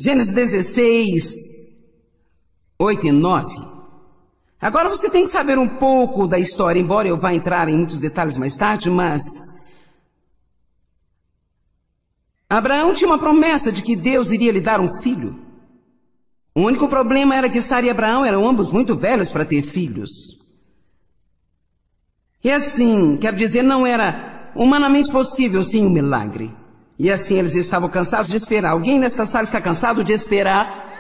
Gênesis 16, 8 e 9. Agora você tem que saber um pouco da história, embora eu vá entrar em muitos detalhes mais tarde, mas Abraão tinha uma promessa de que Deus iria lhe dar um filho. O único problema era que Sara e Abraão eram ambos muito velhos para ter filhos. E assim, quero dizer, não era humanamente possível sim um milagre. E assim eles estavam cansados de esperar. Alguém nesta sala está cansado de esperar?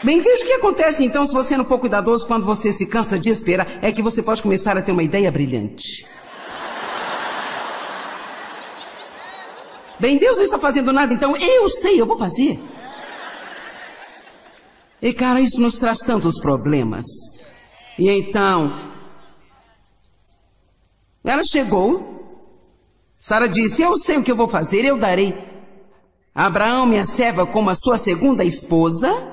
Bem, veja o que acontece então se você não for cuidadoso quando você se cansa de esperar. É que você pode começar a ter uma ideia brilhante. Bem, Deus não está fazendo nada, então eu sei, eu vou fazer. E cara, isso nos traz tantos problemas. E então, ela chegou, Sara disse, eu sei o que eu vou fazer, eu darei a Abraão, minha serva, como a sua segunda esposa.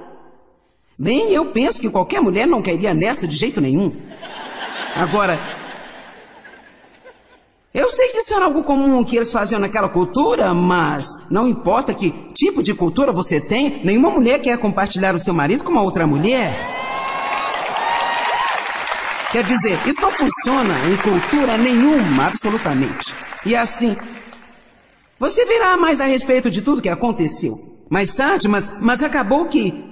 Bem, eu penso que qualquer mulher não queria nessa de jeito nenhum. Agora, eu sei que isso era algo comum que eles faziam naquela cultura, mas não importa que tipo de cultura você tem, nenhuma mulher quer compartilhar o seu marido com uma outra mulher. Quer dizer, isso não funciona em cultura nenhuma, absolutamente. E assim, você verá mais a respeito de tudo que aconteceu mais tarde, mas acabou que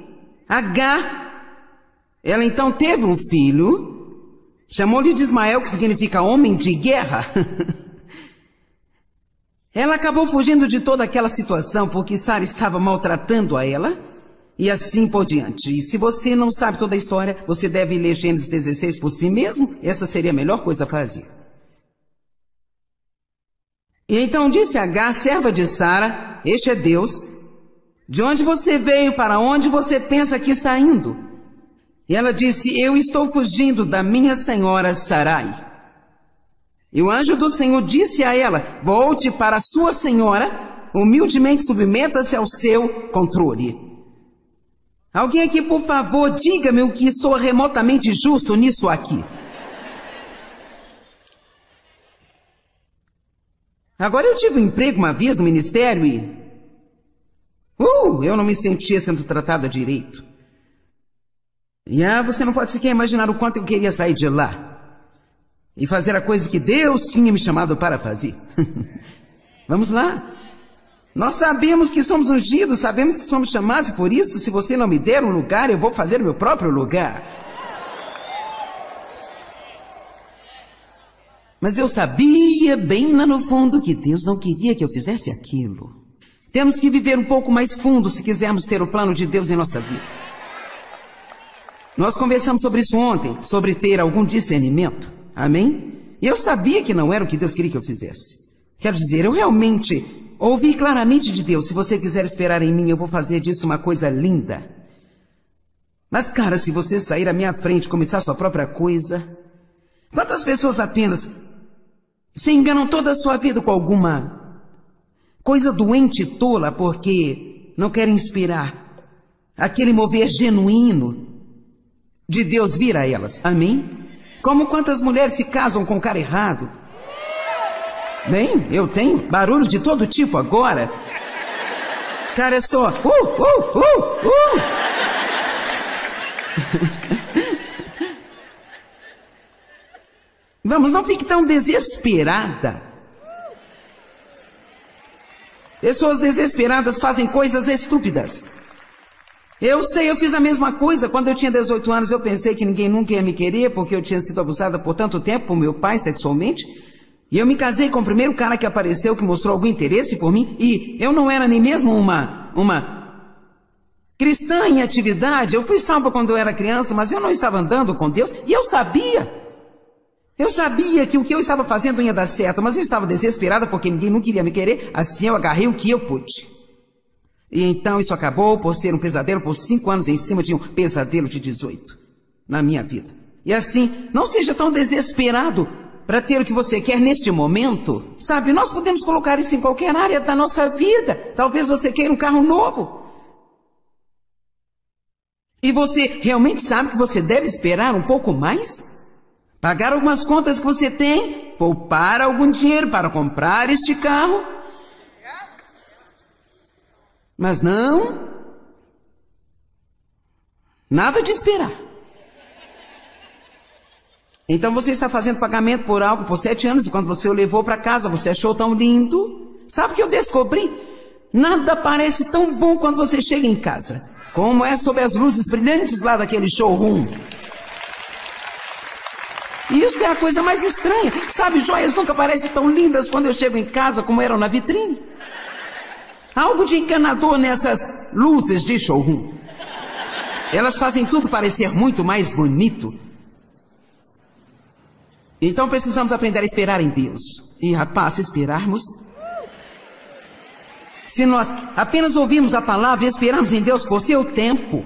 Agar, ela então teve um filho. Chamou-lhe de Ismael, que significa homem de guerra. Ela acabou fugindo de toda aquela situação porque Sara estava maltratando a ela e assim por diante. E se você não sabe toda a história, você deve ler Gênesis 16 por si mesmo. Essa seria a melhor coisa a fazer. E então disse Agar, serva de Sara, este é Deus, de onde você veio, para onde você pensa que está indo? E ela disse, eu estou fugindo da minha senhora Sarai. E o anjo do Senhor disse a ela, volte para a sua senhora, humildemente submeta-se ao seu controle. Alguém aqui, por favor, diga-me o que soa remotamente justo nisso aqui. Agora eu tive um emprego uma vez no ministério e eu não me sentia sendo tratada direito. E você não pode sequer imaginar o quanto eu queria sair de lá e fazer a coisa que Deus tinha me chamado para fazer. Vamos lá. Nós sabemos que somos ungidos, sabemos que somos chamados, por isso, se você não me der um lugar, eu vou fazer o meu próprio lugar. Mas eu sabia bem lá no fundo que Deus não queria que eu fizesse aquilo. Temos que viver um pouco mais fundo se quisermos ter o plano de Deus em nossa vida. Nós conversamos sobre isso ontem, sobre ter algum discernimento. Amém? E eu sabia que não era o que Deus queria que eu fizesse. Quero dizer, eu realmente ouvi claramente de Deus. Se você quiser esperar em mim, eu vou fazer disso uma coisa linda. Mas, cara, se você sair à minha frente e começar sua própria coisa... Quantas pessoas apenas se enganam toda a sua vida com alguma coisa doente e tola porque não querem inspirar aquele mover genuíno de Deus vir a elas. Amém? Como quantas mulheres se casam com o cara errado? Bem, eu tenho barulho de todo tipo agora. Cara, é só... Vamos, não fique tão desesperada. Pessoas desesperadas fazem coisas estúpidas. Eu sei, eu fiz a mesma coisa. Quando eu tinha 18 anos, eu pensei que ninguém nunca ia me querer porque eu tinha sido abusada por tanto tempo por meu pai sexualmente. E eu me casei com o primeiro cara que apareceu, que mostrou algum interesse por mim. E eu não era nem mesmo uma cristã em atividade. Eu fui salva quando eu era criança, mas eu não estava andando com Deus. E eu sabia. Eu sabia que o que eu estava fazendo ia dar certo, mas eu estava desesperada porque ninguém não queria me querer. Assim eu agarrei o que eu pude. E então isso acabou por ser um pesadelo por 5 anos em cima de um pesadelo de 18 na minha vida. E assim, não seja tão desesperado para ter o que você quer neste momento. Sabe, nós podemos colocar isso em qualquer área da nossa vida. Talvez você queira um carro novo. E você realmente sabe que você deve esperar um pouco mais? Pagar algumas contas que você tem, poupar algum dinheiro para comprar este carro. Mas não, nada de esperar. Então você está fazendo pagamento por algo por 7 anos e quando você o levou para casa, você achou tão lindo. Sabe o que eu descobri? Nada parece tão bom quando você chega em casa, como é sob as luzes brilhantes lá daquele showroom. E isso é a coisa mais estranha. Sabe, joias nunca parecem tão lindas quando eu chego em casa como eram na vitrine. Algo de encanador nessas luzes de showroom. Elas fazem tudo parecer muito mais bonito. Então precisamos aprender a esperar em Deus. E rapaz, se esperarmos... Se nós apenas ouvirmos a palavra e esperarmos em Deus por seu tempo...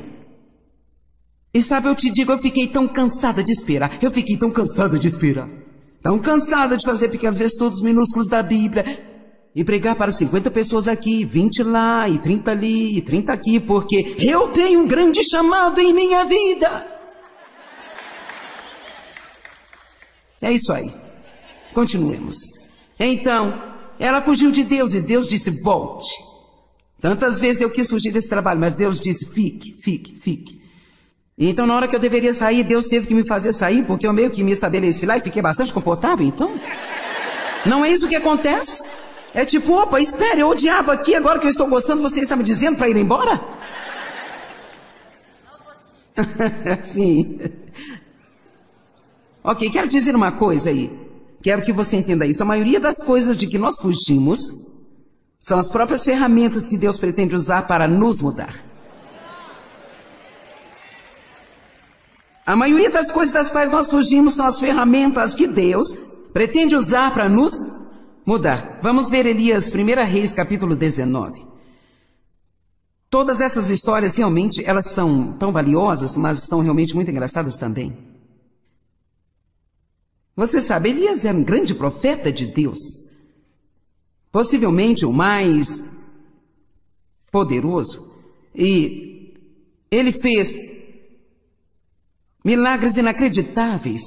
E sabe, eu te digo, eu fiquei tão cansada de esperar. Eu fiquei tão cansada de esperar. Tão cansada de fazer pequenos estudos minúsculos da Bíblia. E pregar para 50 pessoas aqui, 20 lá, e 30 ali, e 30 aqui. Porque eu tenho um grande chamado em minha vida. É isso aí. Continuemos. Então, ela fugiu de Deus e Deus disse, volte. Tantas vezes eu quis fugir desse trabalho, mas Deus disse, fique, fique, fique. Então, na hora que eu deveria sair, Deus teve que me fazer sair, porque eu meio que me estabeleci lá e fiquei bastante confortável, então. Não é isso que acontece? É tipo, opa, espere, eu odiava aqui, agora que eu estou gostando, você está me dizendo para ir embora? Sim. Ok, quero dizer uma coisa aí. Quero que você entenda isso. A maioria das coisas de que nós fugimos são as próprias ferramentas que Deus pretende usar para nos mudar. A maioria das coisas das quais nós fugimos são as ferramentas que Deus pretende usar para nos mudar. Vamos ver Elias, 1 Reis, capítulo 19. Todas essas histórias realmente, elas são tão valiosas, mas são realmente muito engraçadas também. Você sabe, Elias era um grande profeta de Deus. Possivelmente o mais poderoso. E ele fez milagres inacreditáveis.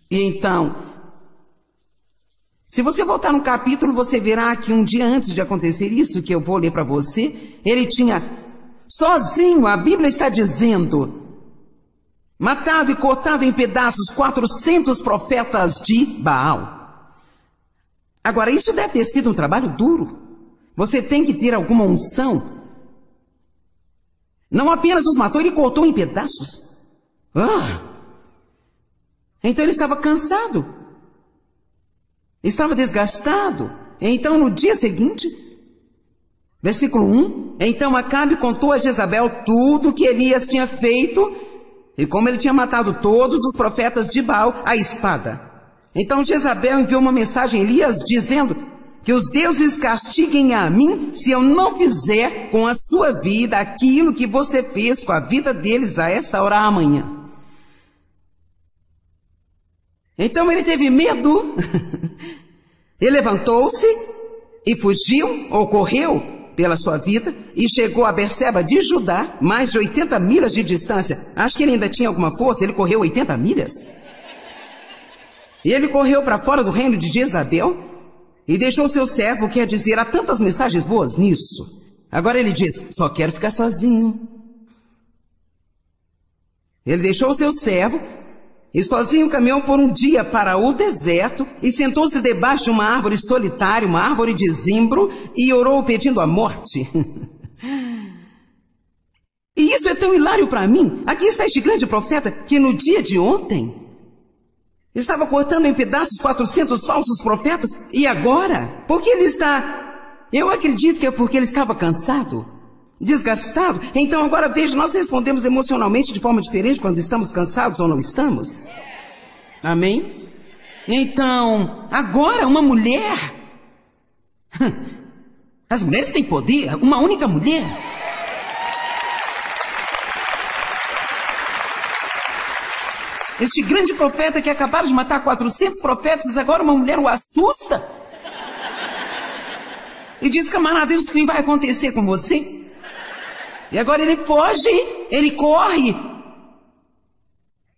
E então, se você voltar no capítulo, você verá que um dia antes de acontecer isso, que eu vou ler para você, ele tinha sozinho, a Bíblia está dizendo, matado e cortado em pedaços 400 profetas de Baal. Agora, isso deve ter sido um trabalho duro. Você tem que ter alguma unção. Não apenas os matou, ele cortou em pedaços. Então ele estava cansado. Estava desgastado. Então no dia seguinte, versículo 1, então Acabe contou a Jezabel tudo o que Elias tinha feito e como ele tinha matado todos os profetas de Baal à espada. Então Jezabel enviou uma mensagem a Elias dizendo que os deuses castiguem a mim se eu não fizer com a sua vida aquilo que você fez com a vida deles a esta hora amanhã. Então ele teve medo, ele levantou-se e fugiu, ou correu pela sua vida, e chegou a Berseba de Judá, mais de 80 milhas de distância. Acho que ele ainda tinha alguma força, ele correu 80 milhas. E ele correu para fora do reino de Jezabel e deixou seu servo, quer dizer, há tantas mensagens boas nisso. Agora ele diz, só quero ficar sozinho. Ele deixou seu servo e sozinho caminhou por um dia para o deserto e sentou-se debaixo de uma árvore solitária, uma árvore de zimbro, e orou pedindo a morte. E isso é tão hilário para mim. Aqui está este grande profeta que no dia de ontem estava cortando em pedaços 400 falsos profetas. E agora? Porque ele está... Eu acredito que é porque ele estava cansado, desgastado. Então agora veja, nós respondemos emocionalmente de forma diferente quando estamos cansados ou não estamos. Amém? Então, agora uma mulher... As mulheres têm poder, uma única mulher. Este grande profeta que acabaram de matar 400 profetas, agora uma mulher o assusta. E diz, camarada, isso que vai acontecer com você? E agora ele foge, ele corre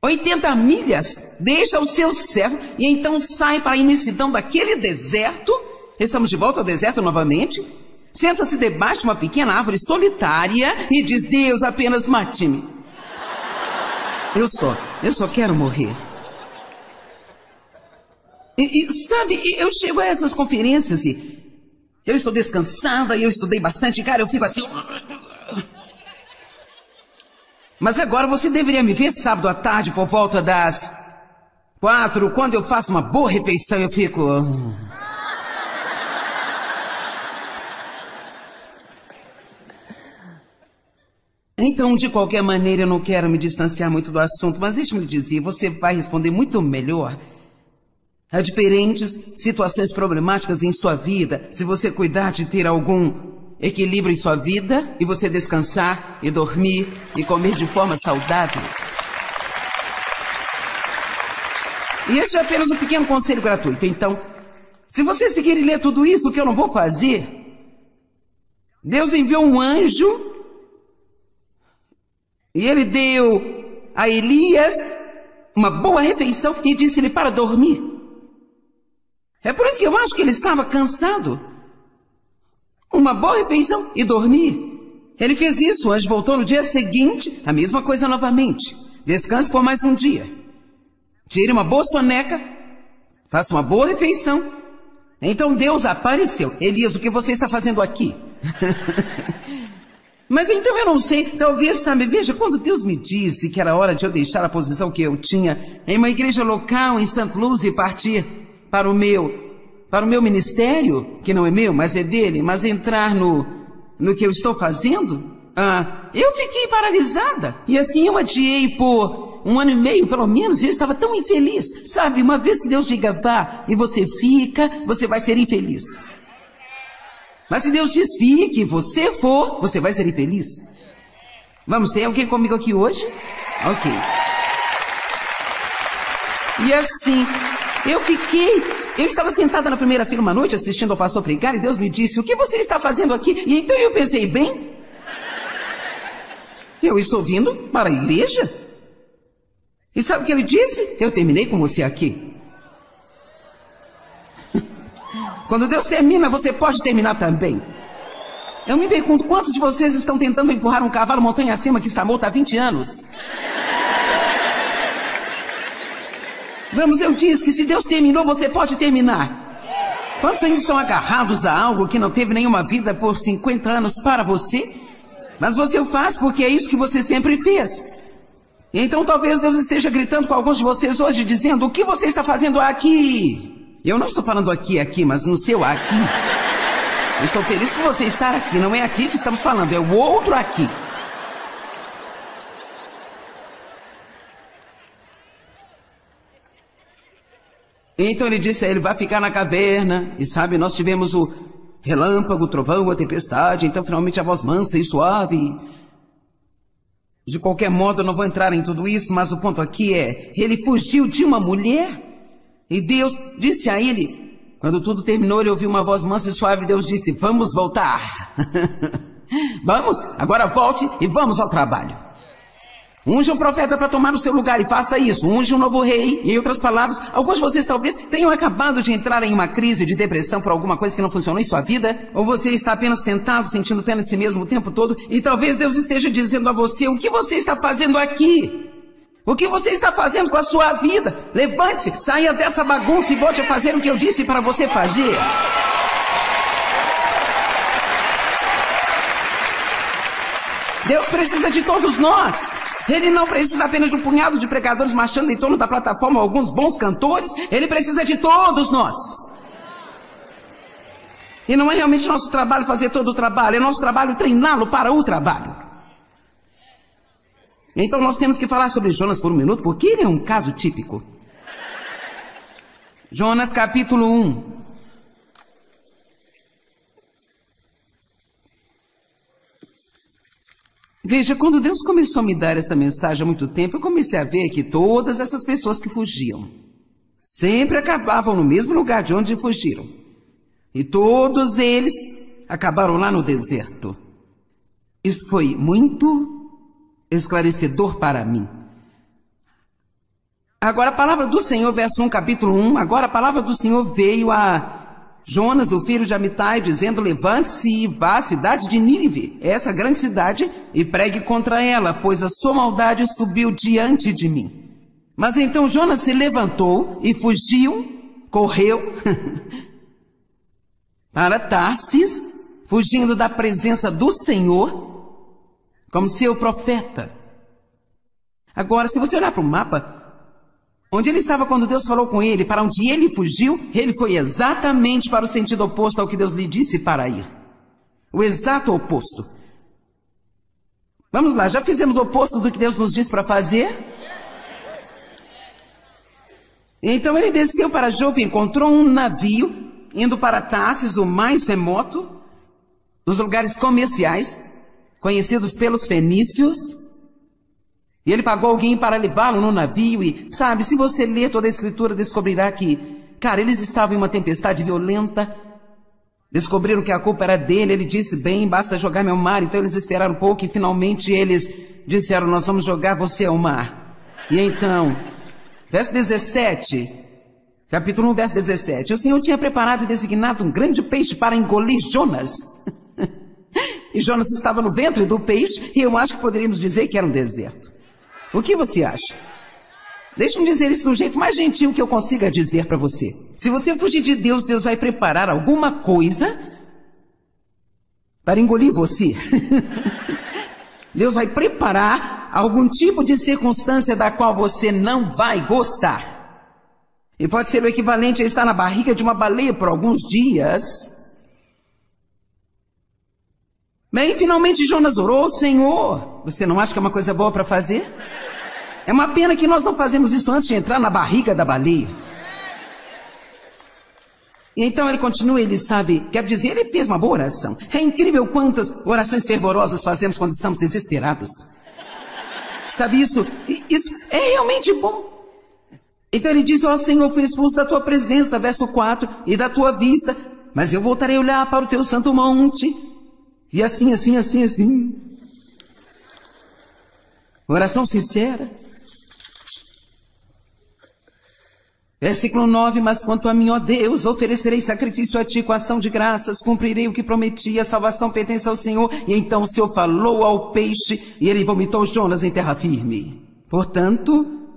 80 milhas, deixa o seu servo e então sai para a imensidão daquele deserto. Estamos de volta ao deserto novamente. Senta-se debaixo de uma pequena árvore solitária e diz: Deus, apenas mate-me. Eu só quero morrer. Sabe, eu chego a essas conferências e eu estou descansada, eu estudei bastante, cara, eu fico assim. Mas agora você deveria me ver sábado à tarde por volta das 4, quando eu faço uma boa refeição, eu fico... Então, de qualquer maneira, eu não quero me distanciar muito do assunto, mas deixe-me lhe dizer, você vai responder muito melhor a diferentes situações problemáticas em sua vida, se você cuidar de ter algum equilíbrio em sua vida e você descansar e dormir e comer de forma saudável. E este é apenas um pequeno conselho gratuito. Então, se você seguir e ler tudo isso, o que eu não vou fazer, Deus enviou um anjo e ele deu a Elias uma boa refeição e disse-lhe para dormir. É por isso que eu acho que ele estava cansado. Uma boa refeição e dormir. Ele fez isso, o anjo voltou no dia seguinte, a mesma coisa novamente. Descanse por mais um dia. Tire uma boa soneca, faça uma boa refeição. Então Deus apareceu. Elias, o que você está fazendo aqui? Mas então eu não sei, talvez, sabe, veja, quando Deus me disse que era hora de eu deixar a posição que eu tinha em uma igreja local em St. Louis e partir para o meu ministério, que não é meu, mas é dele, mas entrar no que eu estou fazendo, eu fiquei paralisada. E assim eu adiei por 1 ano e meio, pelo menos, e eu estava tão infeliz. Sabe, uma vez que Deus diga vá e você fica, você vai ser infeliz. Mas se Deus diz fique e você for, você vai ser infeliz. Vamos, tem alguém comigo aqui hoje? Ok. E assim, eu estava sentada na primeira fila uma noite assistindo ao pastor pregar e Deus me disse, o que você está fazendo aqui? E então eu pensei, bem, eu estou vindo para a igreja. E sabe o que ele disse? Eu terminei com você aqui. Quando Deus termina, você pode terminar também. Eu me pergunto, quantos de vocês estão tentando empurrar um cavalo montanha acima que está morto há 20 anos? Vamos, eu disse que se Deus terminou, você pode terminar. Quantos ainda estão agarrados a algo que não teve nenhuma vida por 50 anos para você? Mas você o faz porque é isso que você sempre fez. Então talvez Deus esteja gritando com alguns de vocês hoje, dizendo, o que você está fazendo aqui? Eu não estou falando aqui, mas no seu aqui. Eu estou feliz por você estar aqui, não é aqui que estamos falando, é o outro aqui. Então ele disse a ele, vai ficar na caverna. E sabe, nós tivemos o relâmpago, o trovão, a tempestade. Então finalmente a voz mansa e suave. De qualquer modo eu não vou entrar em tudo isso, mas o ponto aqui é, ele fugiu de uma mulher. E Deus disse a ele, quando tudo terminou, ele ouviu uma voz mansa e suave. Deus disse, vamos voltar. Vamos, agora volte e vamos ao trabalho. Unja um profeta para tomar o seu lugar e faça isso. Unja um novo rei. Em outras palavras, alguns de vocês talvez tenham acabado de entrar em uma crise de depressão por alguma coisa que não funcionou em sua vida. Ou você está apenas sentado, sentindo pena de si mesmo o tempo todo. E talvez Deus esteja dizendo a você, o que você está fazendo aqui? O que você está fazendo com a sua vida? Levante-se, saia dessa bagunça e volte a fazer o que eu disse para você fazer. Deus precisa de todos nós. Ele não precisa apenas de um punhado de pregadores marchando em torno da plataforma, alguns bons cantores. Ele precisa de todos nós. E não é realmente nosso trabalho fazer todo o trabalho, é nosso trabalho treiná-lo para o trabalho. Então nós temos que falar sobre Jonas por um minuto, porque ele é um caso típico. Jonas capítulo 1. Veja, quando Deus começou a me dar esta mensagem há muito tempo, eu comecei a ver que todas essas pessoas que fugiam sempre acabavam no mesmo lugar de onde fugiram. E todos eles acabaram lá no deserto. Isso foi muito esclarecedor para mim. Agora a palavra do Senhor, verso 1, capítulo 1, agora a palavra do Senhor veio a Jonas, o filho de Amitai, dizendo: levante-se e vá à cidade de Nínive, essa grande cidade, e pregue contra ela, pois a sua maldade subiu diante de mim. Mas então Jonas se levantou e fugiu, correu para Tarsis, fugindo da presença do Senhor, como seu profeta. Agora, se você olhar para o mapa, onde ele estava quando Deus falou com ele, para onde ele fugiu, ele foi exatamente para o sentido oposto ao que Deus lhe disse para ir. O exato oposto. Vamos lá, já fizemos o oposto do que Deus nos disse para fazer? Então ele desceu para Jope e encontrou um navio, indo para Tarsis, o mais remoto dos lugares comerciais, conhecidos pelos fenícios. E ele pagou alguém para levá-lo no navio e, sabe, se você ler toda a escritura, descobrirá que, cara, eles estavam em uma tempestade violenta. Descobriram que a culpa era dele. Ele disse: bem, basta jogar-me ao mar. Então eles esperaram um pouco e finalmente eles disseram: nós vamos jogar você ao mar. E então, verso 17, capítulo 1, verso 17. O Senhor tinha preparado e designado um grande peixe para engolir Jonas. E Jonas estava no ventre do peixe e eu acho que poderíamos dizer que era um deserto. O que você acha? Deixa-me dizer isso do jeito mais gentil que eu consiga dizer para você. Se você fugir de Deus, Deus vai preparar alguma coisa para engolir você. Deus vai preparar algum tipo de circunstância da qual você não vai gostar. E pode ser o equivalente a estar na barriga de uma baleia por alguns dias. Bem, finalmente Jonas orou: Senhor, você não acha que é uma coisa boa para fazer? É uma pena que nós não fazemos isso antes de entrar na barriga da baleia. E então ele continua, ele sabe, quer dizer, ele fez uma boa oração. É incrível quantas orações fervorosas fazemos quando estamos desesperados. Sabe isso? Isso é realmente bom. Então ele diz: ó Senhor, fui expulso da tua presença, verso 4, e da tua vista, mas eu voltarei a olhar para o teu santo monte. E assim. Oração sincera. Versículo 9, mas quanto a mim, ó Deus, oferecerei sacrifício a ti com ação de graças, cumprirei o que prometi, a salvação pertence ao Senhor. E então o Senhor falou ao peixe, e ele vomitou Jonas em terra firme. Portanto,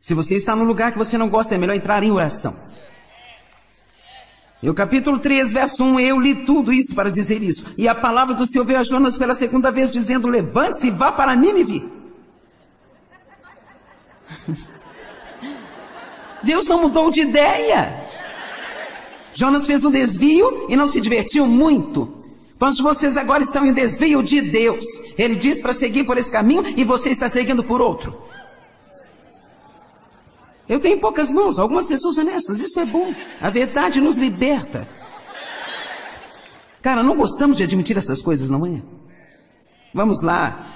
se você está num lugar que você não gosta, é melhor entrar em oração. E o capítulo 3, verso 1, eu li tudo isso para dizer isso. E a palavra do Senhor veio a Jonas pela segunda vez, dizendo: levante-se e vá para Nínive. Deus não mudou de ideia. Jonas fez um desvio e não se divertiu muito. Quantos de vocês agora estão em desvio de Deus? Ele diz para seguir por esse caminho e você está seguindo por outro. Eu tenho poucas mãos, algumas pessoas honestas, isso é bom. A verdade nos liberta. Cara, não gostamos de admitir essas coisas, não é? Vamos lá.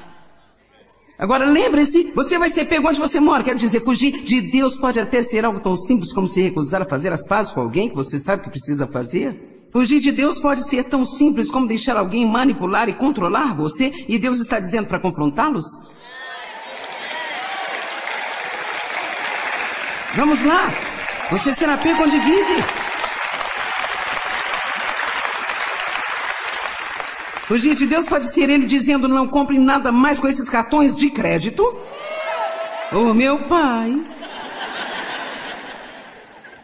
Agora lembre-se, você vai ser pego onde você mora. Quero dizer, fugir de Deus pode até ser algo tão simples como se recusar a fazer as pazes com alguém que você sabe que precisa fazer. Fugir de Deus pode ser tão simples como deixar alguém manipular e controlar você, e Deus está dizendo para confrontá-los. Vamos lá, você será pego onde vive. Fugir de Deus pode ser ele dizendo: não compre nada mais com esses cartões de crédito. Oh, meu pai.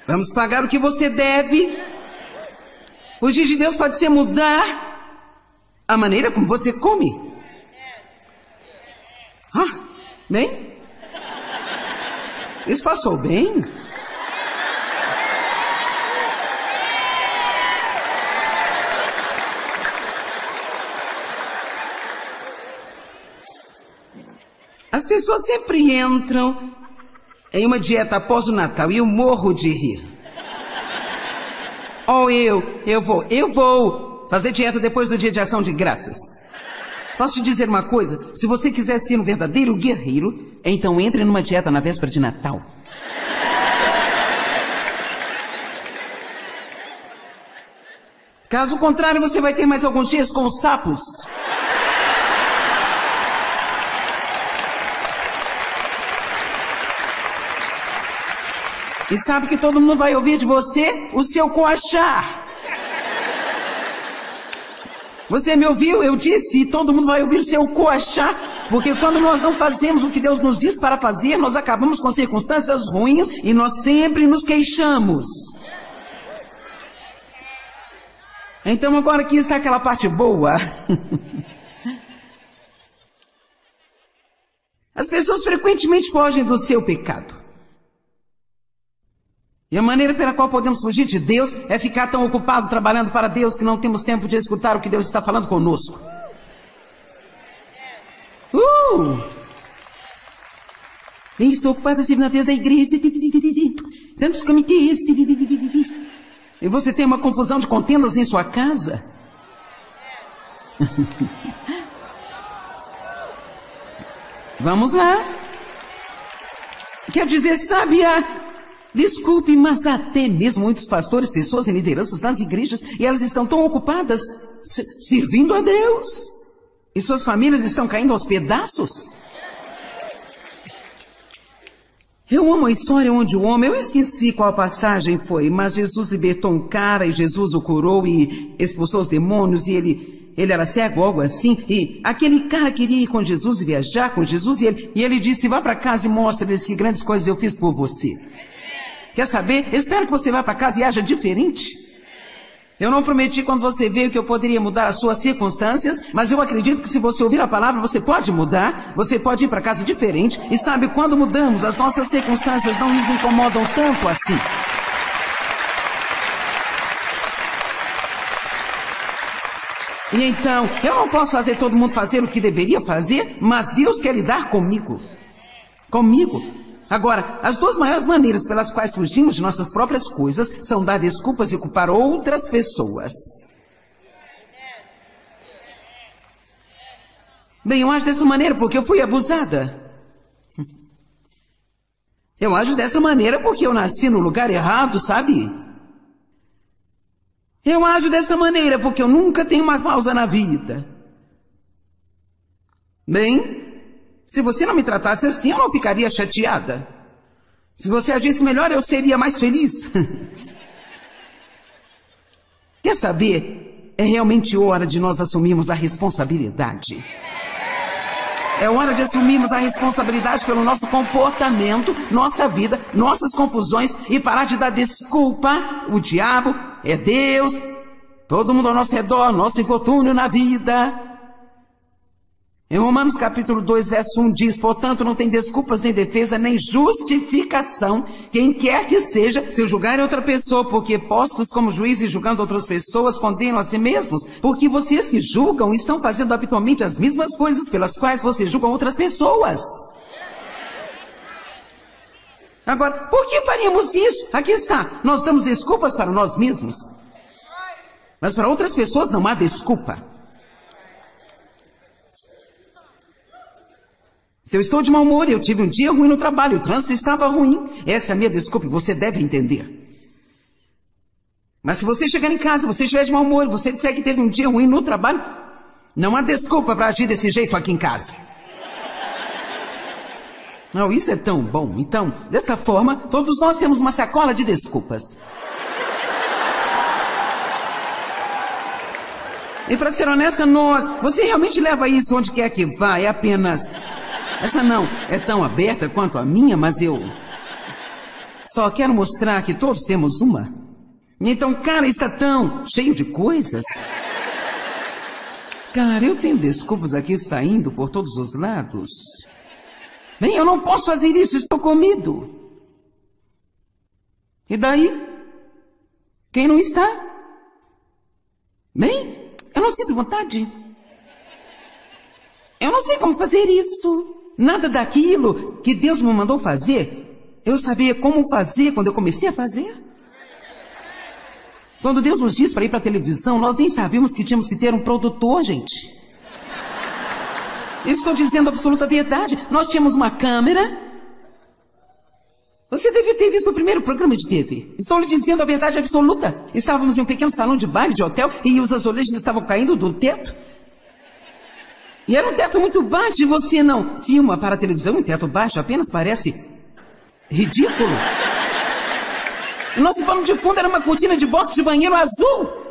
Vamos pagar o que você deve. Fugir de Deus pode ser mudar a maneira como você come. Bem? Isso passou bem? As pessoas sempre entram em uma dieta após o Natal e eu morro de rir. Oh, eu vou fazer dieta depois do Dia de Ação de Graças. Posso te dizer uma coisa? Se você quiser ser um verdadeiro guerreiro, então entre numa dieta na véspera de Natal. Caso contrário, você vai ter mais alguns dias com os sapos. E sabe que todo mundo vai ouvir de você? O seu coachar. Você me ouviu? Eu disse, e todo mundo vai ouvir seu coxa. Porque quando nós não fazemos o que Deus nos diz para fazer, nós acabamos com circunstâncias ruins e nós sempre nos queixamos. Então agora aqui está aquela parte boa. As pessoas frequentemente fogem do seu pecado. E a maneira pela qual podemos fugir de Deus é ficar tão ocupado trabalhando para Deus que não temos tempo de escutar o que Deus está falando conosco. Bem, estou ocupada servindo a Deus da igreja. Tantos comitês. E você tem uma confusão de contendas em sua casa? Vamos lá. Quer dizer, desculpe, mas até mesmo muitos pastores, pessoas em lideranças nas igrejas, e elas estão tão ocupadas servindo a Deus. E suas famílias estão caindo aos pedaços. Eu amo a história onde o homem, eu esqueci qual passagem foi, mas Jesus libertou um cara e Jesus o curou e expulsou os demônios e ele era cego, algo assim, e aquele cara queria ir com Jesus e viajar com Jesus e ele disse, vá para casa e mostre-lhes que grandes coisas eu fiz por você. Quer saber? Espero que você vá para casa e haja diferente. Eu não prometi quando você veio que eu poderia mudar as suas circunstâncias, mas eu acredito que se você ouvir a palavra, você pode mudar, você pode ir para casa diferente, e sabe, quando mudamos, as nossas circunstâncias não nos incomodam tanto assim. E então, eu não posso fazer todo mundo fazer o que deveria fazer, mas Deus quer lidar comigo. Comigo. Agora, as duas maiores maneiras pelas quais fugimos de nossas próprias coisas são dar desculpas e culpar outras pessoas. Bem, eu ajo dessa maneira porque eu fui abusada. Eu ajo dessa maneira porque eu nasci no lugar errado, sabe? Eu ajo dessa maneira porque eu nunca tenho uma causa na vida. Bem, se você não me tratasse assim, eu não ficaria chateada. Se você agisse melhor, eu seria mais feliz. Quer saber? É realmente hora de nós assumirmos a responsabilidade. É hora de assumirmos a responsabilidade pelo nosso comportamento, nossa vida, nossas confusões e parar de dar desculpa. O diabo é Deus, todo mundo ao nosso redor, nosso infortúnio na vida. Em Romanos capítulo 2, verso 1 diz, portanto, não tem desculpas, nem defesa, nem justificação, quem quer que seja, se julgarem outra pessoa, porque postos como juízes julgando outras pessoas, condenam a si mesmos, porque vocês que julgam estão fazendo habitualmente as mesmas coisas pelas quais vocês julgam outras pessoas. Agora, por que faríamos isso? Aqui está, nós damos desculpas para nós mesmos, mas para outras pessoas não há desculpa. Se eu estou de mau humor, eu tive um dia ruim no trabalho, o trânsito estava ruim. Essa é a minha desculpa e você deve entender. Mas se você chegar em casa, você estiver de mau humor, você disser que teve um dia ruim no trabalho, não há desculpa para agir desse jeito aqui em casa. Não, isso é tão bom. Então, desta forma, todos nós temos uma sacola de desculpas. E para ser honesta, você realmente leva isso onde quer que vá, é apenas... Essa não é tão aberta quanto a minha, mas eu só quero mostrar que todos temos uma. Então, cara, está tão cheio de coisas. Cara, eu tenho desculpas aqui saindo por todos os lados. Bem, eu não posso fazer isso, estou com medo. E daí? Quem não está? Bem, eu não sinto vontade. Eu não sei como fazer isso. Nada daquilo que Deus me mandou fazer, eu sabia como fazer quando eu comecei a fazer. Quando Deus nos disse para ir para a televisão, nós nem sabíamos que tínhamos que ter um produtor, gente. Eu estou dizendo a absoluta verdade. Nós tínhamos uma câmera. Você deve ter visto o primeiro programa de TV. Estou lhe dizendo a verdade absoluta. Estávamos em um pequeno salão de baile de hotel e os azulejos estavam caindo do teto. E era um teto muito baixo e você não filma para a televisão um teto baixo, apenas parece ridículo. O nosso pano de fundo era uma cortina de box de banheiro azul.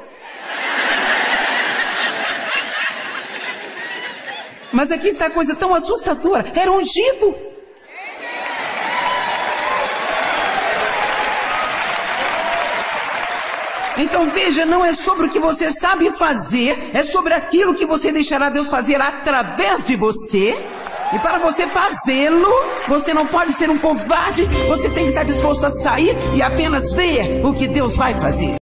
Mas aqui está a coisa tão assustadora. Era ungido. Então veja, não é sobre o que você sabe fazer, é sobre aquilo que você deixará Deus fazer através de você. E para você fazê-lo, você não pode ser um covarde, você tem que estar disposto a sair e apenas ver o que Deus vai fazer.